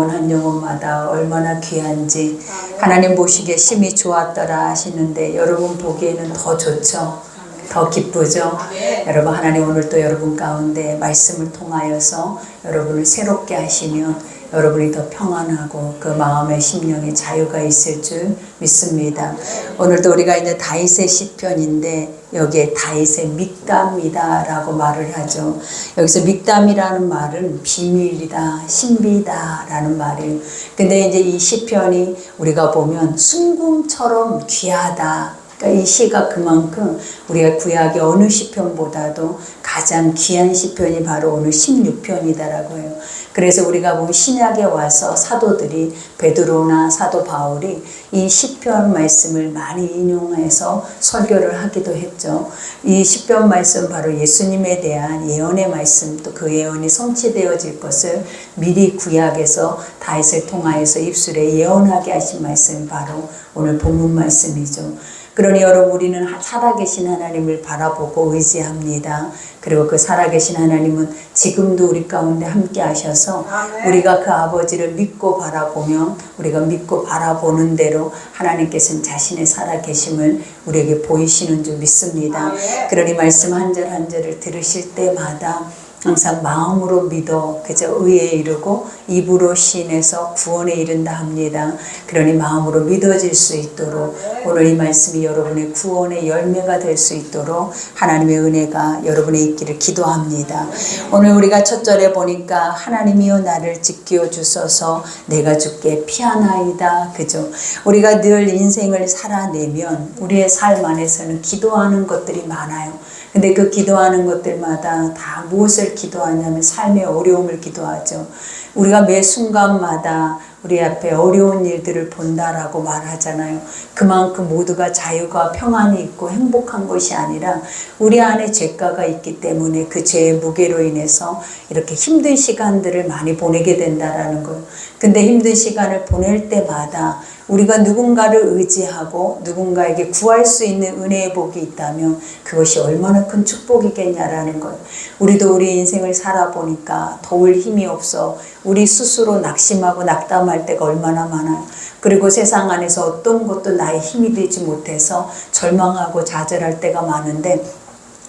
영혼 한 영혼마다 얼마나 귀한지 하나님 보시기에 심히 좋았더라 하시는데 여러분 보기에는 더 좋죠. 더 기쁘죠. 여러분 하나님 오늘 또 여러분 가운데 말씀을 통하여서 여러분을 새롭게 하시면 여러분이 더 평안하고 그 마음의 심령에 자유가 있을 줄 믿습니다. 오늘도 우리가 이제 다윗의 시편인데 여기에 다윗의 믹담이다 라고 말을 하죠. 여기서 믹담이라는 말은 비밀이다, 신비다 라는 말이에요. 근데 이제 이 시편이 우리가 보면 순금처럼 귀하다. 그러니까 이 시가 그만큼 우리가 구약의 어느 시편보다도 가장 귀한 시편이 바로 오늘 16편이다라고 해요. 그래서 우리가 보면 신약에 와서 사도들이 베드로나 사도 바울이 이 시편 말씀을 많이 인용해서 설교를 하기도 했죠. 이 시편 말씀 바로 예수님에 대한 예언의 말씀 또 그 예언이 성취되어질 것을 미리 구약에서 다윗을 통하여서 입술에 예언하게 하신 말씀이 바로 오늘 본문 말씀이죠. 그러니 여러분 우리는 살아계신 하나님을 바라보고 의지합니다. 그리고 그 살아계신 하나님은 지금도 우리 가운데 함께 하셔서 우리가 그 아버지를 믿고 바라보면 우리가 믿고 바라보는 대로 하나님께서는 자신의 살아계심을 우리에게 보이시는 줄 믿습니다. 그러니 말씀 한 절 한 절을 들으실 때마다 항상 마음으로 믿어 그저 의에 이르고 입으로 시인해서 구원에 이른다 합니다. 그러니 마음으로 믿어질 수 있도록 오늘 이 말씀이 여러분의 구원의 열매가 될 수 있도록 하나님의 은혜가 여러분의 있기를 기도합니다. 오늘 우리가 첫 절에 보니까 하나님이여 나를 지켜 주소서 내가 주께 피하나이다. 그죠? 우리가 늘 인생을 살아내면 우리의 삶 안에서는 기도하는 것들이 많아요. 근데 그 기도하는 것들마다 다 무엇을 기도하냐면 삶의 어려움을 기도하죠. 우리가 매 순간마다 우리 앞에 어려운 일들을 본다라고 말하잖아요. 그만큼 모두가 자유가 평안이 있고 행복한 것이 아니라 우리 안에 죄가가 있기 때문에 그 죄의 무게로 인해서 이렇게 힘든 시간들을 많이 보내게 된다라는 거예요. 근데 힘든 시간을 보낼 때마다 우리가 누군가를 의지하고 누군가에게 구할 수 있는 은혜의 복이 있다면 그것이 얼마나 큰 축복이겠냐라는 거예요. 우리도 우리 인생을 살아보니까 도울 힘이 없어 우리 스스로 낙심하고 낙담할 때가 얼마나 많아요. 그리고 세상 안에서 어떤 것도 나의 힘이 되지 못해서 절망하고 좌절할 때가 많은데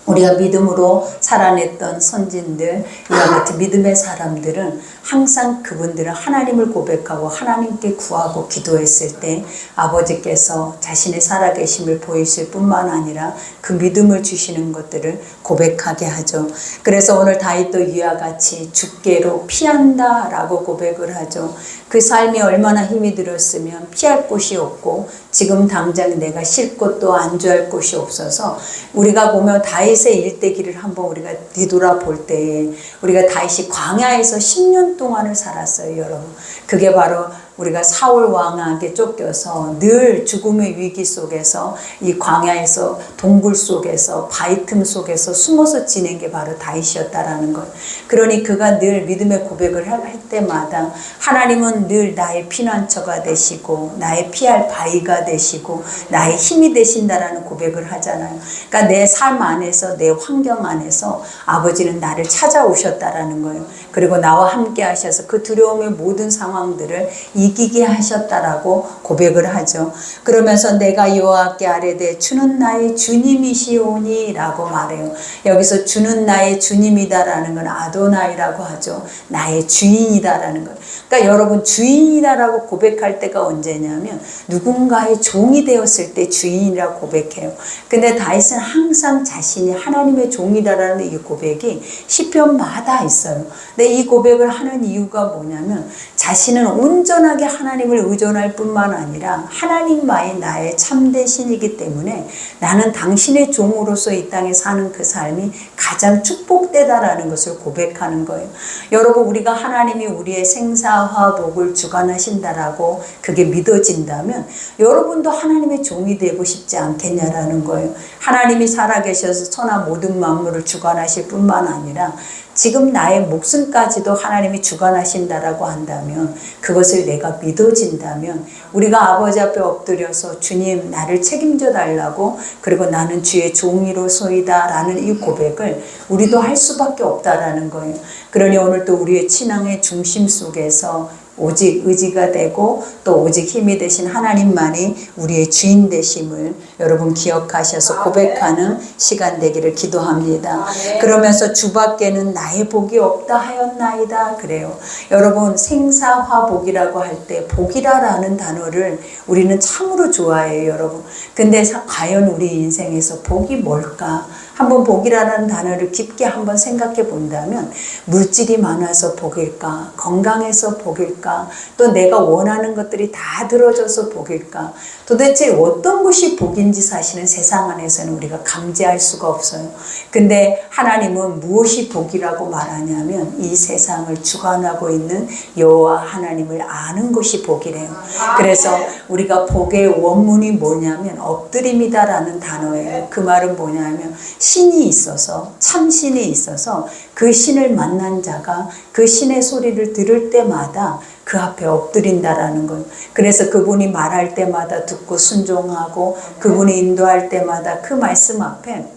우리가 믿음으로 살아냈던 선진들, 이와 같은 믿음의 사람들은 항상 그분들은 하나님을 고백하고 하나님께 구하고 기도했을 때 아버지께서 자신의 살아계심을 보이실 뿐만 아니라 그 믿음을 주시는 것들을 고백하게 하죠. 그래서 오늘 다윗도 이와 같이 주께로 피한다 라고 고백을 하죠. 그 삶이 얼마나 힘이 들었으면 피할 곳이 없고 지금 당장 내가 쉴 곳도 안주할 곳이 없어서 우리가 보면 다윗의 일대기를 한번 우리가 뒤돌아볼 때에 우리가 다윗이 광야에서 10년 동안을 살았어요, 여러분. 그게 바로 우리가 사울 왕에게 쫓겨서 늘 죽음의 위기 속에서 이 광야에서 동굴 속에서 바위 틈 속에서 숨어서 지낸 게 바로 다윗이었다라는 것. 그러니 그가 늘 믿음의 고백을 할 때마다 하나님은 늘 나의 피난처가 되시고 나의 피할 바위가 되시고 나의 힘이 되신다라는 고백을 하잖아요. 그러니까 내 삶 안에서 내 환경 안에서 아버지는 나를 찾아오셨다라는 거예요. 그리고 나와 함께 하셔서 그 두려움의 모든 상황들을 이기게 하셨다라고 고백을 하죠. 그러면서 내가 여호와께 아뢰되 주는 나의 주님이시오니 라고 말해요. 여기서 주는 나의 주님이다라는 건 아도나이라고 하죠. 나의 주인이다라는 거예요. 그러니까 여러분 주인이다라고 고백할 때가 언제냐면 누군가의 종이 되었을 때 주인이라고 고백해요. 근데 다윗은 항상 자신이 하나님의 종이다라는 이 고백이 시편마다 있어요. 근데 이 고백을 하는 이유가 뭐냐면 자신은 온전하게 하나님을 의존할 뿐만 아니라 하나님만이 나의 참된 신이기 때문에 나는 당신의 종으로서 이 땅에 사는 그 삶이 가장 축복되다라는 것을 고백하는 거예요. 여러분 우리가 하나님이 우리의 생사화복을 주관하신다라고 그게 믿어진다면 여러분도 하나님의 종이 되고 싶지 않겠냐라는 거예요. 하나님이 살아계셔서 천하 모든 만물을 주관하실 뿐만 아니라 지금 나의 목숨까지도 하나님이 주관하신다라고 한다면 그것을 내가 믿어진다면 우리가 아버지 앞에 엎드려서 주님 나를 책임져 달라고 그리고 나는 주의 종이로소이다 라는 이 고백을 우리도 할 수밖에 없다라는 거예요. 그러니 오늘 또 우리의 신앙의 중심 속에서 오직 의지가 되고 또 오직 힘이 되신 하나님만이 우리의 주인 되심을 여러분 기억하셔서 고백하는 시간 되기를 기도합니다. 그러면서 주밖에는 나의 복이 없다 하였나이다 그래요. 여러분 생사화복이라고 할 때 복이라라는 단어를 우리는 참으로 좋아해요 여러분. 근데 과연 우리 인생에서 복이 뭘까? 한번 복이라는 단어를 깊게 한번 생각해 본다면 물질이 많아서 복일까? 건강해서 복일까? 또 내가 원하는 것들이 다 들어져서 복일까? 도대체 어떤 것이 복인지 사실은 세상 안에서는 우리가 감지할 수가 없어요. 근데 하나님은 무엇이 복이라고 말하냐면 이 세상을 주관하고 있는 여호와 하나님을 아는 것이 복이래요. 그래서 우리가 복의 원문이 뭐냐면 엎드림이다라는 단어예요. 그 말은 뭐냐면 신이 있어서 참신이 있어서 그 신을 만난 자가 그 신의 소리를 들을 때마다 그 앞에 엎드린다라는 거예요. 그래서 그분이 말할 때마다 듣고 순종하고 그분이 인도할 때마다 그 말씀 앞에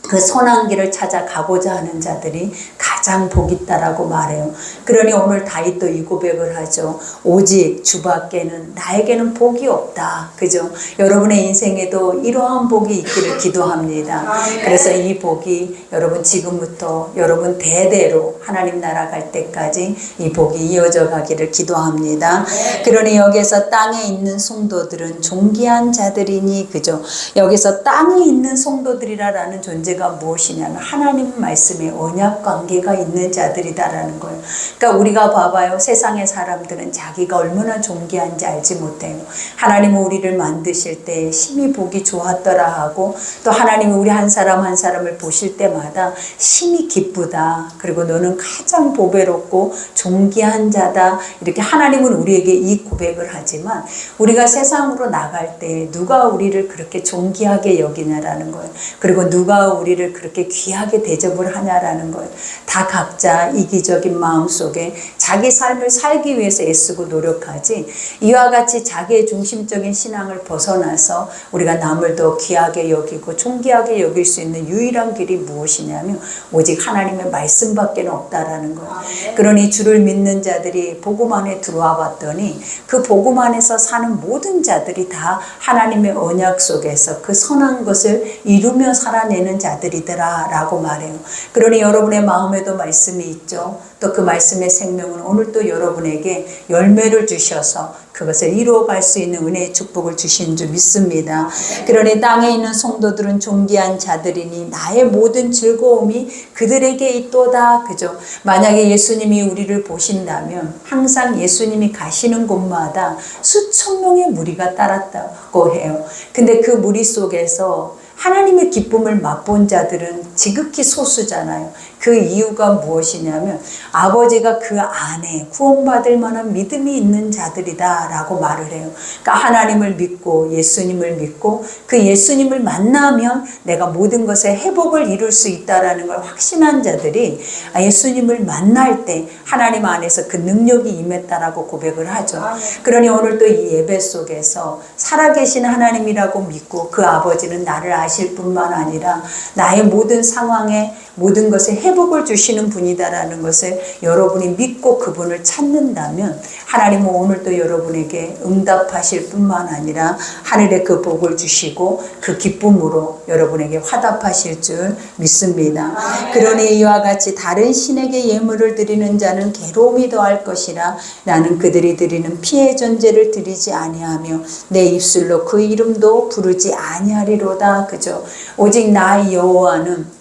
그 선한 길을 찾아가고자 하는 자들이 가장 복 있다라고 말해요. 그러니 오늘 다윗도 이 고백을 하죠. 오직 주밖에는 나에게는 복이 없다. 그죠? 여러분의 인생에도 이러한 복이 있기를 기도합니다. 그래서 이 복이 여러분 지금부터 여러분 대대로 하나님 나라 갈 때까지 이 복이 이어져 가기를 기도합니다. 그러니 여기서 땅에 있는 성도들은 존귀한 자들이니 그죠? 여기서 땅에 있는 성도들이라는 존재가 무엇이냐면 하나님 말씀에 언약 관계가 있는 자들이다라는 거예요. 그러니까 우리가 봐봐요. 세상의 사람들은 자기가 얼마나 존귀한지 알지 못해요. 하나님은 우리를 만드실 때 심히 보기 좋았더라 하고 또 하나님이 우리 한 사람 한 사람을 보실 때마다 심히 기쁘다. 그리고 너는 가장 보배롭고 존귀한 자다. 이렇게 하나님은 우리에게 이 고백을 하지만 우리가 세상으로 나갈 때 누가 우리를 그렇게 존귀하게 여기냐라는 거예요. 그리고 누가 우리를 그렇게 귀하게 대접을 하냐라는 거예요. 다 각자 이기적인 마음 속에 자기 삶을 살기 위해서 애쓰고 노력하지 이와 같이 자기의 중심적인 신앙을 벗어나서 우리가 남을 더 귀하게 여기고 존귀하게 여길 수 있는 유일한 길이 무엇이냐면 오직 하나님의 말씀밖에 없다라는 거예요. 그러니 주를 믿는 자들이 복음 안에 들어와 봤더니 그 복음 안에서 사는 모든 자들이 다 하나님의 언약 속에서 그 선한 것을 이루며 살아내는 자들이더라 라고 말해요. 그러니 여러분의 마음에도 말씀이 있죠. 또 그 말씀의 생명은 오늘 또 여러분에게 열매를 주셔서 그것을 이루어갈 수 있는 은혜의 축복을 주신 줄 믿습니다. 그러니 땅에 있는 성도들은 존귀한 자들이니 나의 모든 즐거움이 그들에게 있도다. 그죠? 만약에 예수님이 우리를 보신다면 항상 예수님이 가시는 곳마다 수천 명의 무리가 따랐다고 해요. 근데 그 무리 속에서 하나님의 기쁨을 맛본 자들은 지극히 소수잖아요. 그 이유가 무엇이냐면 아버지가 그 안에 구원받을 만한 믿음이 있는 자들이다 라고 말을 해요. 그러니까 하나님을 믿고 예수님을 믿고 그 예수님을 만나면 내가 모든 것에 회복을 이룰 수 있다라는 걸 확신한 자들이 예수님을 만날 때 하나님 안에서 그 능력이 임했다라고 고백을 하죠. 그러니 오늘 또 이 예배 속에서 살아계신 하나님이라고 믿고 그 아버지는 나를 아실 뿐만 아니라 나의 모든 상황에 모든 것에 회복을 주시는 분이다라는 것을 여러분이 믿고 그분을 찾는다면 하나님은 오늘 또 여러분에게 응답하실 뿐만 아니라 하늘에 그 복을 주시고 그 기쁨으로 여러분에게 화답하실 줄 믿습니다. 그러니 이와 같이 다른 신에게 예물을 드리는 자는 괴로움이 더할 것이라 나는 그들이 드리는 피의 전제를 드리지 아니하며 내 입술로 그 이름도 부르지 아니하리로다. 그죠? 오직 나 여호와는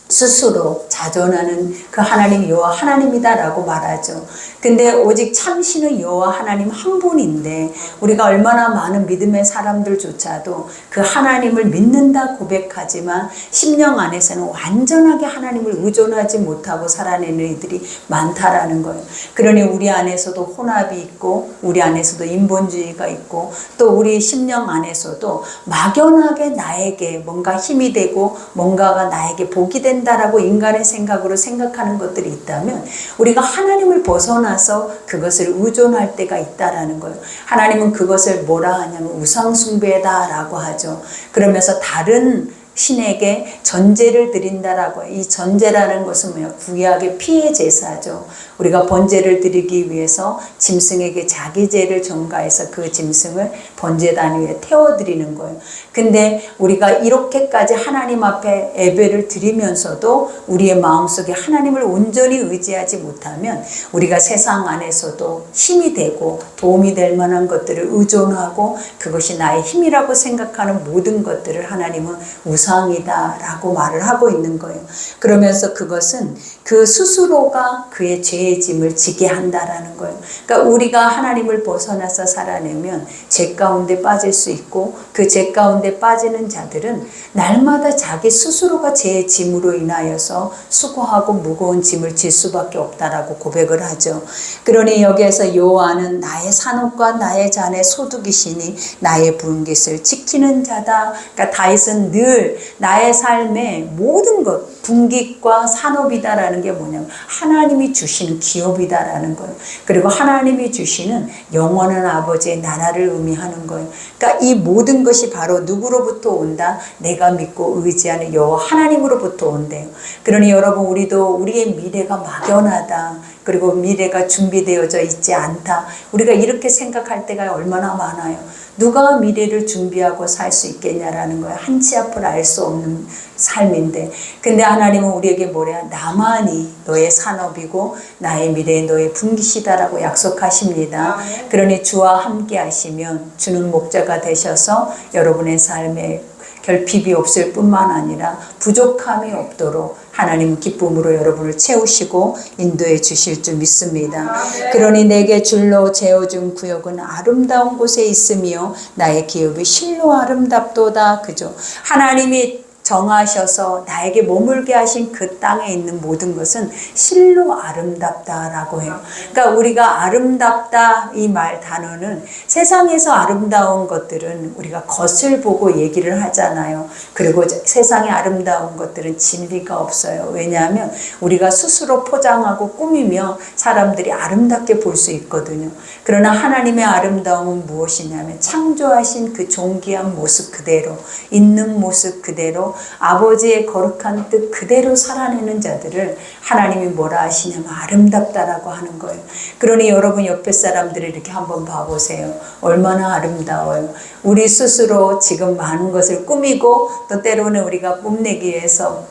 스스로 자존하는 그 하나님 여호와 하나님이다라고 말하죠. 근데 오직 참신의 여호와 하나님 한 분인데 우리가 얼마나 많은 믿음의 사람들조차도 그 하나님을 믿는다 고백하지만 심령 안에서는 완전하게 하나님을 의존하지 못하고 살아내는 이들이 많다라는 거예요. 그러니 우리 안에서도 혼합이 있고 우리 안에서도 인본주의가 있고 또 우리 심령 안에서도 막연하게 나에게 뭔가 힘이 되고 뭔가가 나에게 복이 된다라고 인간의 생각으로 생각하는 것들이 있다면 우리가 하나님을 벗어나서 그것을 의존할 때가 있다라는 거예요. 하나님은 그것을 뭐라 하냐면 우상숭배다라고 하죠. 그러면서 다른 신에게 전제를 드린다라고 해요. 이 전제라는 것은 뭐예요? 구약의 피의 제사죠. 우리가 번제를 드리기 위해서 짐승에게 자기 죄를 전가해서 그 짐승을 번제단 위에 태워드리는 거예요. 근데 우리가 이렇게까지 하나님 앞에 예배를 드리면서도 우리의 마음속에 하나님을 온전히 의지하지 못하면 우리가 세상 안에서도 힘이 되고 도움이 될 만한 것들을 의존하고 그것이 나의 힘이라고 생각하는 모든 것들을 하나님은 우상이다라고 말을 하고 있는 거예요. 그러면서 그것은 그 스스로가 그의 죄의 짐을 지게 한다라는 거예요. 그러니까 우리가 하나님을 벗어나서 살아내면 죄 가운데 빠질 수 있고 그 죄 가운데 빠지는 자들은 날마다 자기 스스로가 죄의 짐으로 인하여서 수고하고 무거운 짐을 질 수밖에 없다라고 고백을 하죠. 그러니 여기에서 여호와는 나의 산업과 나의 잔의 소득이시니 나의 부은 것을 지키는 자다. 그러니까 다윗은 늘 나의 삶의 모든 것 분깃과 산업이다라는 게 뭐냐면 하나님이 주시는 기업이다라는 거예요. 그리고 하나님이 주시는 영원한 아버지의 나라를 의미하는 거예요. 그러니까 이 모든 것이 바로 누구로부터 온다? 내가 믿고 의지하는 여호와 하나님으로부터 온대요. 그러니 여러분 우리도 우리의 미래가 막연하다. 그리고 미래가 준비되어져 있지 않다. 우리가 이렇게 생각할 때가 얼마나 많아요. 누가 미래를 준비하고 살 수 있겠냐라는 거예요. 한치 앞을 알 수 없는 삶인데 근데 하나님은 우리에게 뭐래요? 나만이 너의 산업이고 나의 미래에 너의 분깃이다라고 약속하십니다. 그러니 주와 함께 하시면 주는 목자가 되셔서 여러분의 삶에 결핍이 없을 뿐만 아니라 부족함이 없도록 하나님 기쁨으로 여러분을 채우시고 인도해 주실 줄 믿습니다. 그러니 내게 줄로 재어준 구역은 아름다운 곳에 있으며 나의 기업이 실로 아름답도다. 그죠? 하나님이 정하셔서 나에게 머물게 하신 그 땅에 있는 모든 것은 실로 아름답다라고 해요. 그러니까 우리가 아름답다 이 말 단어는 세상에서 아름다운 것들은 우리가 겉을 보고 얘기를 하잖아요. 그리고 세상에 아름다운 것들은 진리가 없어요. 왜냐하면 우리가 스스로 포장하고 꾸미며 사람들이 아름답게 볼 수 있거든요. 그러나 하나님의 아름다움은 무엇이냐면 창조하신 그 존귀한 모습 그대로 있는 모습 그대로 아버지의 거룩한 뜻 그대로 살아내는 자들을 하나님이 뭐라 하시냐면 아름답다라고 하는 거예요. 그러니 여러분 옆에 사람들을 이렇게 한번 봐보세요. 얼마나 아름다워요. 우리 스스로 지금 많은 것을 꾸미고 또 때로는 우리가 뽐내기 위해서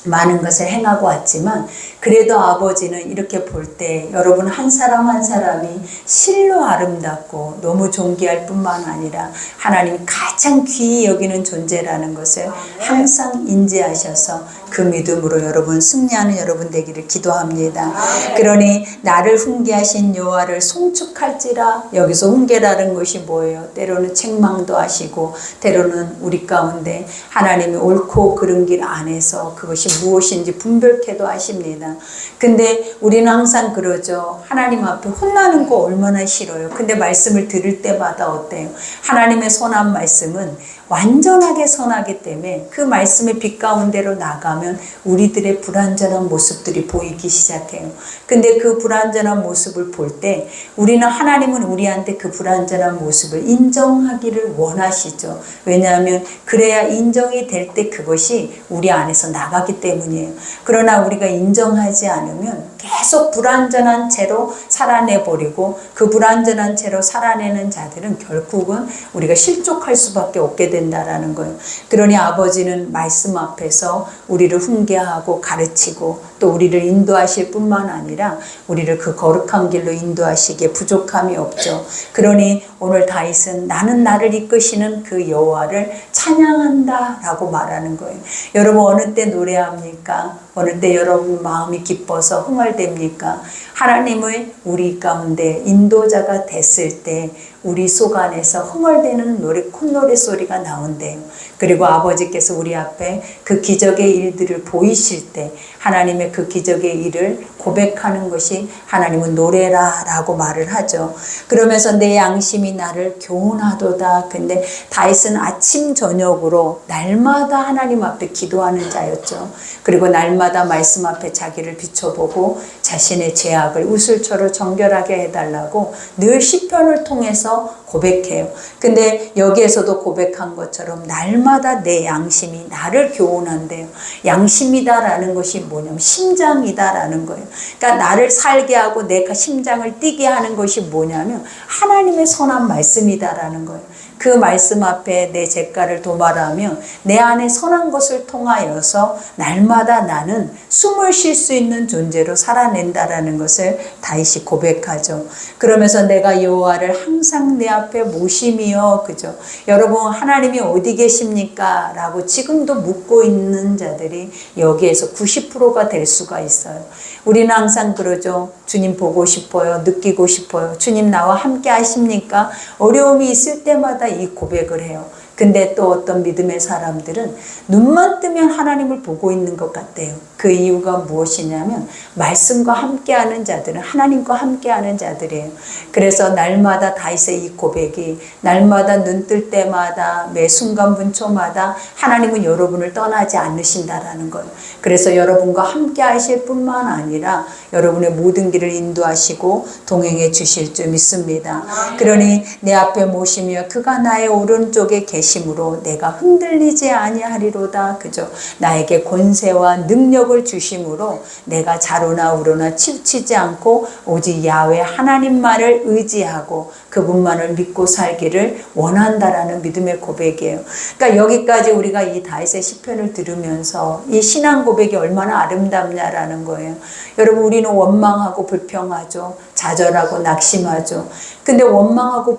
많은 것을 행하고 왔지만 그래도 아버지는 이렇게 볼 때 여러분 한 사람 한 사람이 실로 아름답고 너무 존귀할 뿐만 아니라 하나님이 가장 귀히 여기는 존재라는 것을 항상 인지하셔서 그 믿음으로 여러분 승리하는 여러분 되기를 기도합니다. 그러니 나를 훈계하신 여호와를 송축할지라. 여기서 훈계라는 것이 뭐예요? 때로는 책망도 하시고 때로는 우리 가운데 하나님이 옳고 그른 길 안에서 그것이 무엇인지 분별케도 하십니다. 근데 우리는 항상 그러죠. 하나님 앞에 혼나는 거 얼마나 싫어요. 근데 말씀을 들을 때마다 어때요? 하나님의 선한 말씀은 완전하게 선하기 때문에 그 말씀의 빛 가운데로 나가면 우리들의 불완전한 모습들이 보이기 시작해요. 근데 그 불완전한 모습을 볼 때 우리는 하나님은 우리한테 그 불완전한 모습을 인정하기를 원하시죠. 왜냐하면 그래야 인정이 될 때 그것이 우리 안에서 나가기 때문이에요. 그러나 우리가 인정하지 않으면 계속 불완전한 채로 살아내버리고 그 불완전한 채로 살아내는 자들은 결국은 우리가 실족할 수밖에 없게 된다라는 거예요. 그러니 아버지는 말씀 앞에서 우리를 훈계하고 가르치고 또 우리를 인도하실 뿐만 아니라 우리를 그 거룩한 길로 인도하시기에 부족함이 없죠. 그러니 오늘 다윗은 나는 나를 이끄시는 그 여호와를 찬양한다 라고 말하는 거예요. 여러분 어느 때 노래합니까? 어느 때 여러분 마음이 기뻐서 흥얼댑니까? 하나님의 우리 가운데 인도자가 됐을 때 우리 속 안에서 흥얼대는 노래, 콧노래 소리가 나온대요. 그리고 아버지께서 우리 앞에 그 기적의 일들을 보이실 때 하나님의 그 기적의 일을 고백하는 것이 하나님은 노래라 라고 말을 하죠. 그러면서 내 양심이 나를 교훈하도다. 근데 다윗은 아침 저녁으로 날마다 하나님 앞에 기도하는 자였죠. 그리고 날마다 날마다 말씀 앞에 자기를 비춰보고 자신의 죄악을 우슬초로 정결하게 해달라고 늘 시편을 통해서 고백해요. 근데 여기에서도 고백한 것처럼 날마다 내 양심이 나를 교훈한대요. 양심이다라는 것이 뭐냐면 심장이다라는 거예요. 그러니까 나를 살게 하고 내 심장을 뛰게 하는 것이 뭐냐면 하나님의 선한 말씀이다라는 거예요. 그 말씀 앞에 내 죄가를 도말하며 내 안에 선한 것을 통하여서 날마다 나는 숨을 쉴 수 있는 존재로 살아낸다라는 것을 다윗이 고백하죠. 그러면서 내가 여호와를 항상 내 앞에 모심이여, 그죠? 여러분, 하나님이 어디 계십니까? 라고 지금도 묻고 있는 자들이 여기에서 90%가 될 수가 있어요. 우리는 항상 그러죠. 주님 보고 싶어요. 느끼고 싶어요. 주님 나와 함께 하십니까? 어려움이 있을 때마다 이 고백을 해요. 근데 또 어떤 믿음의 사람들은 눈만 뜨면 하나님을 보고 있는 것 같대요. 그 이유가 무엇이냐면 말씀과 함께하는 자들은 하나님과 함께하는 자들이에요. 그래서 날마다 다윗의 이 고백이 날마다 눈 뜰 때마다 매 순간 분초마다 하나님은 여러분을 떠나지 않으신다라는 거예요. 그래서 여러분과 함께 하실 뿐만 아니라 여러분의 모든 길을 인도하시고 동행해 주실 줄 믿습니다. 그러니 내 앞에 모시며 그가 나의 오른쪽에 계심으로 내가 흔들리지 아니하리로다. 그죠? 나에게 권세와 능력을 주심으로 내가 자로나 우로나 치우치지 않고 오직 야훼 하나님만을 의지하고 그분만을 믿고 살기를 원한다라는 믿음의 고백이에요. 그러니까 여기까지 우리가 이 다윗의 시편을 들으면서 이 신앙 고백이 얼마나 아름답냐라는 거예요. 여러분, 우리는 원망하고 불평하죠. 좌절하고 낙심하죠. 근데 원망하고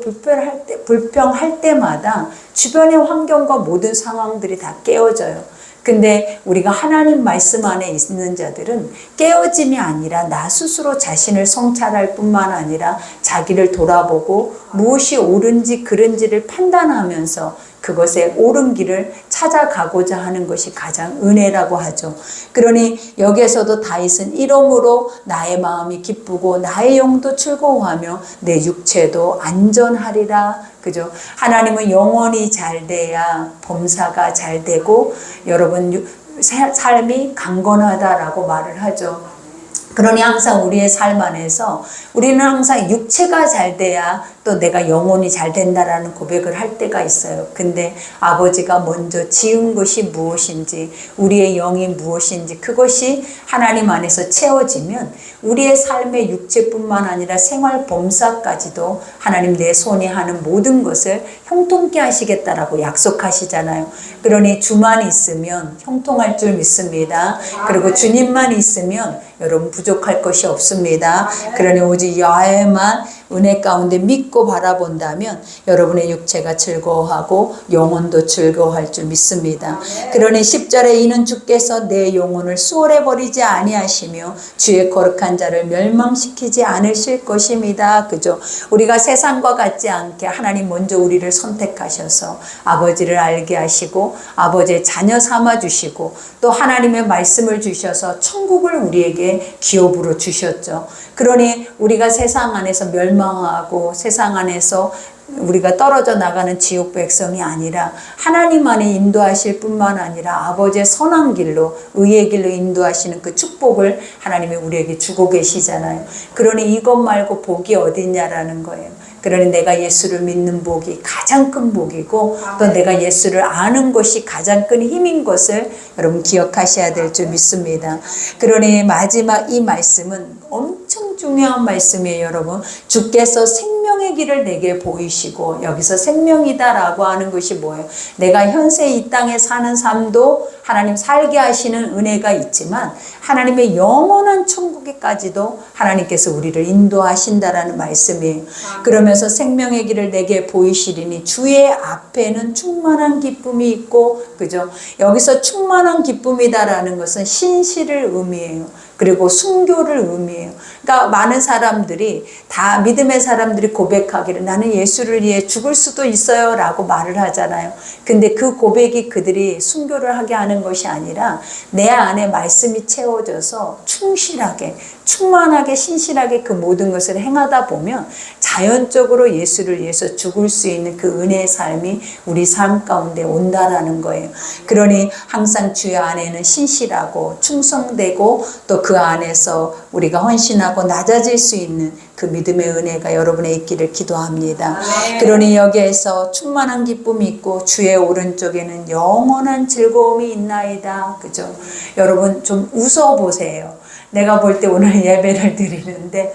불평할 때마다 주변의 환경과 모든 상황들이 다 깨어져요. 근데 우리가 하나님 말씀 안에 있는 자들은 깨어짐이 아니라 나 스스로 자신을 성찰할 뿐만 아니라 자기를 돌아보고 무엇이 옳은지 그른지를 판단하면서 그것의 옳은 길을 찾아가고자 하는 것이 가장 은혜라고 하죠. 그러니 여기에서도 다윗은 이러므로 나의 마음이 기쁘고 나의 영도 즐거워하며 내 육체도 안전하리라. 그죠? 하나님은 영혼이 잘 돼야 범사가 잘 되고 여러분 삶이 강건하다라고 말을 하죠. 그러니 항상 우리의 삶 안에서 우리는 항상 육체가 잘 돼야 또 내가 영혼이 잘 된다라는 고백을 할 때가 있어요. 근데 아버지가 먼저 지은 것이 무엇인지 우리의 영이 무엇인지 그것이 하나님 안에서 채워지면 우리의 삶의 육체뿐만 아니라 생활 범사까지도 하나님 내 손이 하는 모든 것을 형통케 하시겠다라고 약속하시잖아요. 그러니 주만 있으면 형통할 줄 믿습니다. 그리고 주님만 있으면 여러분 부족할 것이 없습니다. 그러니 오직 야훼만 은혜 가운데 믿고 바라본다면 여러분의 육체가 즐거워하고 영혼도 즐거워할 줄 믿습니다. 그러니 10절에 이는 주께서 내 영혼을 수월해 버리지 아니하시며 주의 거룩한 자를 멸망시키지 않으실 것입니다. 그죠? 우리가 세상과 같지 않게 하나님 먼저 우리를 선택하셔서 아버지를 알게 하시고 아버지의 자녀 삼아 주시고 또 하나님의 말씀을 주셔서 천국을 우리에게 기업으로 주셨죠. 그러니 우리가 세상 안에서 멸망하고 세상 안에서 우리가 떨어져 나가는 지옥 백성이 아니라 하나님 안에 인도하실 뿐만 아니라 아버지의 선한 길로 의의 길로 인도하시는 그 축복을 하나님이 우리에게 주고 계시잖아요. 그러니 이것 말고 복이 어딨냐라는 거예요. 그러니 내가 예수를 믿는 복이 가장 큰 복이고 또 내가 예수를 아는 것이 가장 큰 힘인 것을 여러분 기억하셔야 될 줄 믿습니다. 그러니 마지막 이 말씀은 엄청 중요한 말씀이에요. 여러분, 주께서 생명의 길을 내게 보이시고 여기서 생명이다라고 하는 것이 뭐예요? 내가 현세 이 땅에 사는 삶도 하나님 살게 하시는 은혜가 있지만 하나님의 영원한 천국에까지도 하나님께서 우리를 인도하신다라는 말씀이에요. 그러면서 생명의 길을 내게 보이시리니 주의 앞에는 충만한 기쁨이 있고, 그죠? 여기서 충만한 기쁨이다라는 것은 신실을 의미해요. 그리고 순교를 의미해요. 그러니까 많은 사람들이 다 믿음의 사람들이 고백하기를 나는 예수를 위해 죽을 수도 있어요 라고 말을 하잖아요. 근데 그 고백이 그들이 순교를 하게 하는 것이 아니라 내 안에 말씀이 채워져서 충실하게 충만하게 신실하게 그 모든 것을 행하다 보면 자연적으로 예수를 위해서 죽을 수 있는 그 은혜의 삶이 우리 삶 가운데 온다라는 거예요. 그러니 항상 주의 안에는 신실하고 충성되고 또 그 안에서 우리가 헌신하고 낮아질 수 있는 그 믿음의 은혜가 여러분에 있기를 기도합니다. 그러니 여기에서 충만한 기쁨이 있고 주의 오른쪽에는 영원한 즐거움이 있나이다. 그죠? 여러분 좀 웃어보세요. 내가 볼 때 오늘 예배를 드리는데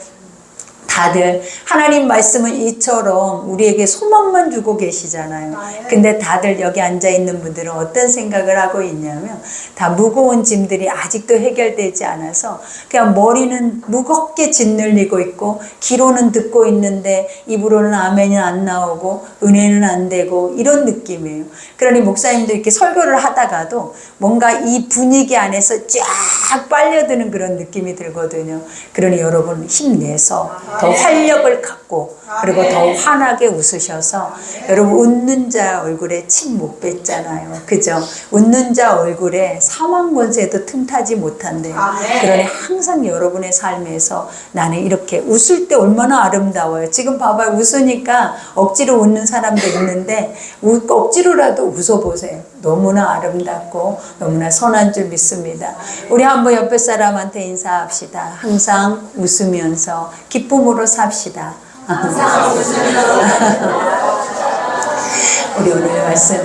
다들 하나님 말씀은 이처럼 우리에게 소망만 주고 계시잖아요. 근데 다들 여기 앉아있는 분들은 어떤 생각을 하고 있냐면 다 무거운 짐들이 아직도 해결되지 않아서 그냥 머리는 무겁게 짓눌리고 있고 귀로는 듣고 있는데 입으로는 아멘이 안 나오고 은혜는 안 되고 이런 느낌이에요. 그러니 목사님도 이렇게 설교를 하다가도 뭔가 이 분위기 안에서 쫙 빨려드는 그런 느낌이 들거든요. 그러니 여러분 힘내서 더 활력을 갖고 그리고 더 환하게 웃으셔서 여러분 웃는 자 얼굴에 침 못 뱉잖아요. 그죠? 웃는 자 얼굴에 사망 권세도 틈타지 못한대요. 그러니 항상 여러분의 삶에서 나는 이렇게 웃을 때 얼마나 아름다워요. 지금 봐봐요. 웃으니까 억지로 웃는 사람도 있는데 억지로라도 웃어보세요. 너무나 아름답고 너무나 선한 줄 믿습니다. 우리 한번 옆에 사람한테 인사합시다. 항상 웃으면서 기쁨으로 삽시다. 항상 웃으면서 우리 오늘 말씀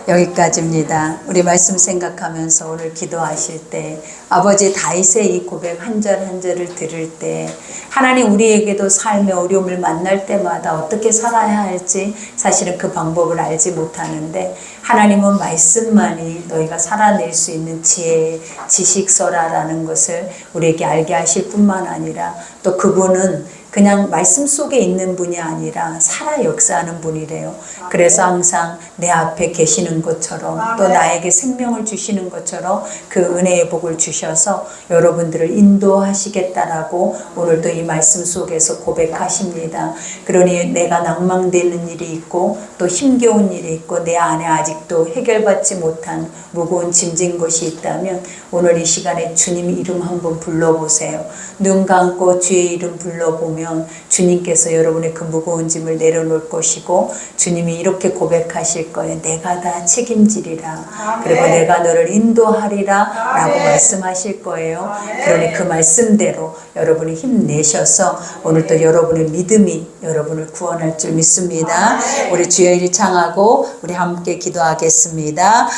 여기까지입니다. 우리 말씀 생각하면서 오늘 기도하실 때 아버지 다윗의 이 고백 한 절 한 절을 들을 때 하나님 우리에게도 삶의 어려움을 만날 때마다 어떻게 살아야 할지 사실은 그 방법을 알지 못하는데 하나님은 말씀만이 너희가 살아낼 수 있는 지혜, 지식서라라는 것을 우리에게 알게 하실 뿐만 아니라 또 그분은 그냥 말씀 속에 있는 분이 아니라 살아 역사하는 분이래요. 그래서 항상 내 앞에 계시는 것처럼 또 나에게 생명을 주시는 것처럼 그 은혜의 복을 주셔서 여러분들을 인도하시겠다라고 오늘도 이 말씀 속에서 고백하십니다. 그러니 내가 낭망되는 일이 있고 또 힘겨운 일이 있고 내 안에 아직도 해결받지 못한 무거운 짐진 것이 있다면 오늘 이 시간에 주님 이름 한번 불러보세요. 눈 감고 주의 이름 불러보면 주님께서 여러분의 그 무거운 짐을 내려놓을 것이고 주님이 이렇게 고백하실 거예요. 내가 다 책임지리라. 그리고 내가 너를 인도하리라 라고 말씀하실 거예요. 그러니 그 말씀대로 여러분이 힘내셔서 오늘도 여러분의 믿음이 여러분을 구원할 줄 믿습니다. 우리 주여 일 창하고 우리 함께 기도하겠습니다.